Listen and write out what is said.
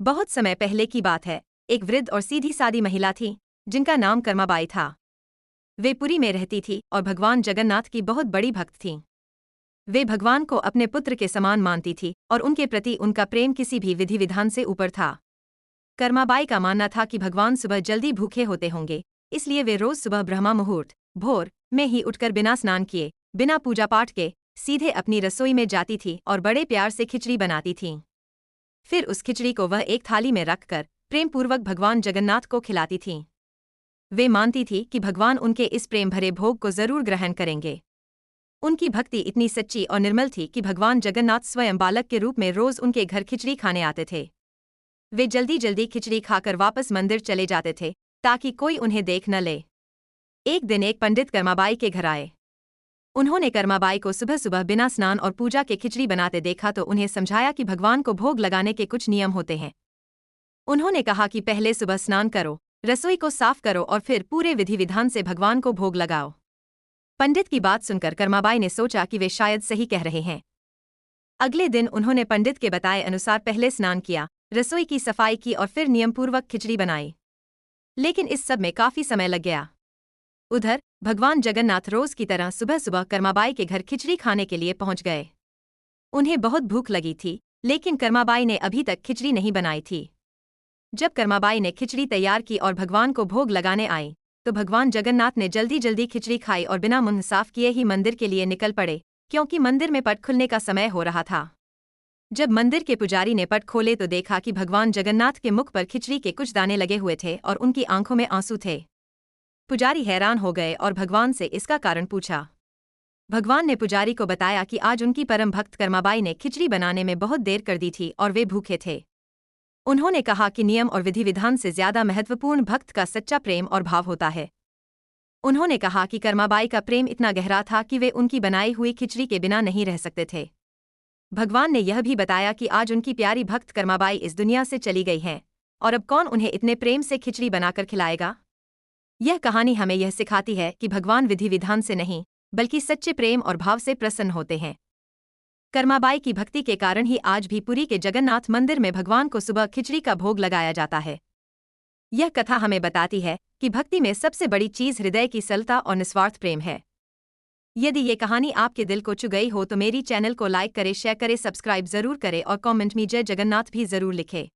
बहुत समय पहले की बात है। एक वृद्ध और सीधी सादी महिला थी जिनका नाम कर्माबाई था। वे पुरी में रहती थी और भगवान जगन्नाथ की बहुत बड़ी भक्त थीं। वे भगवान को अपने पुत्र के समान मानती थी और उनके प्रति उनका प्रेम किसी भी विधि विधान से ऊपर था। कर्माबाई का मानना था कि भगवान सुबह जल्दी भूखे होते होंगे, इसलिए वे रोज सुबह ब्रह्मा मुहूर्त भोर में ही उठकर बिना स्नान किए, बिना पूजा पाठ के सीधे अपनी रसोई में जाती थी और बड़े प्यार से खिचड़ी बनाती थीं। फिर उस खिचड़ी को वह एक थाली में रखकर प्रेमपूर्वक भगवान जगन्नाथ को खिलाती थीं। वे मानती थी कि भगवान उनके इस प्रेम भरे भोग को जरूर ग्रहण करेंगे। उनकी भक्ति इतनी सच्ची और निर्मल थी कि भगवान जगन्नाथ स्वयं बालक के रूप में रोज उनके घर खिचड़ी खाने आते थे। वे जल्दी जल्दी खिचड़ी खाकर वापस मंदिर चले जाते थे ताकि कोई उन्हें देख न ले। एक दिन एक पंडित कर्माबाई के घर आए। उन्होंने कर्माबाई को सुबह सुबह बिना स्नान और पूजा के खिचड़ी बनाते देखा तो उन्हें समझाया कि भगवान को भोग लगाने के कुछ नियम होते हैं। उन्होंने कहा कि पहले सुबह स्नान करो, रसोई को साफ करो और फिर पूरे विधि विधान से भगवान को भोग लगाओ। पंडित की बात सुनकर कर्माबाई ने सोचा कि वे शायद सही कह रहे हैं। अगले दिन उन्होंने पंडित के बताए अनुसार पहले स्नान किया, रसोई की सफाई की और फिर नियमपूर्वक खिचड़ी बनाई। लेकिन इस सब में काफी समय लग गया। उधर भगवान जगन्नाथ रोज की तरह सुबह सुबह कर्माबाई के घर खिचड़ी खाने के लिए पहुंच गए। उन्हें बहुत भूख लगी थी, लेकिन कर्माबाई ने अभी तक खिचड़ी नहीं बनाई थी। जब कर्माबाई ने खिचड़ी तैयार की और भगवान को भोग लगाने आई, तो भगवान जगन्नाथ ने जल्दी जल्दी खिचड़ी खाई और बिना मुंह साफ किए ही मंदिर के लिए निकल पड़े, क्योंकि मंदिर में पट खुलने का समय हो रहा था। जब मंदिर के पुजारी ने पट खोले तो देखा कि भगवान जगन्नाथ के मुख पर खिचड़ी के कुछ दाने लगे हुए थे और उनकी आंखों में आंसू थे। पुजारी हैरान हो गए और भगवान से इसका कारण पूछा। भगवान ने पुजारी को बताया कि आज उनकी परम भक्त कर्माबाई ने खिचड़ी बनाने में बहुत देर कर दी थी और वे भूखे थे। उन्होंने कहा कि नियम और विधि विधान से ज्यादा महत्वपूर्ण भक्त का सच्चा प्रेम और भाव होता है। उन्होंने कहा कि कर्माबाई का प्रेम इतना गहरा था कि वे उनकी बनाई हुई खिचड़ी के बिना नहीं रह सकते थे। भगवान ने यह भी बताया कि आज उनकी प्यारी भक्त कर्माबाई इस दुनिया से चली गई हैं, और अब कौन उन्हें इतने प्रेम से खिचड़ी बनाकर खिलाएगा। यह कहानी हमें यह सिखाती है कि भगवान विधि विधान से नहीं, बल्कि सच्चे प्रेम और भाव से प्रसन्न होते हैं। कर्माबाई की भक्ति के कारण ही आज भी पुरी के जगन्नाथ मंदिर में भगवान को सुबह खिचड़ी का भोग लगाया जाता है। यह कथा हमें बताती है कि भक्ति में सबसे बड़ी चीज हृदय की सरलता और निस्वार्थ प्रेम है। यदि ये कहानी आपके दिल को छू गई हो तो मेरी चैनल को लाइक करें, शेयर करें, सब्सक्राइब जरूर करें और कमेंट में जय जगन्नाथ भी जरूर लिखें।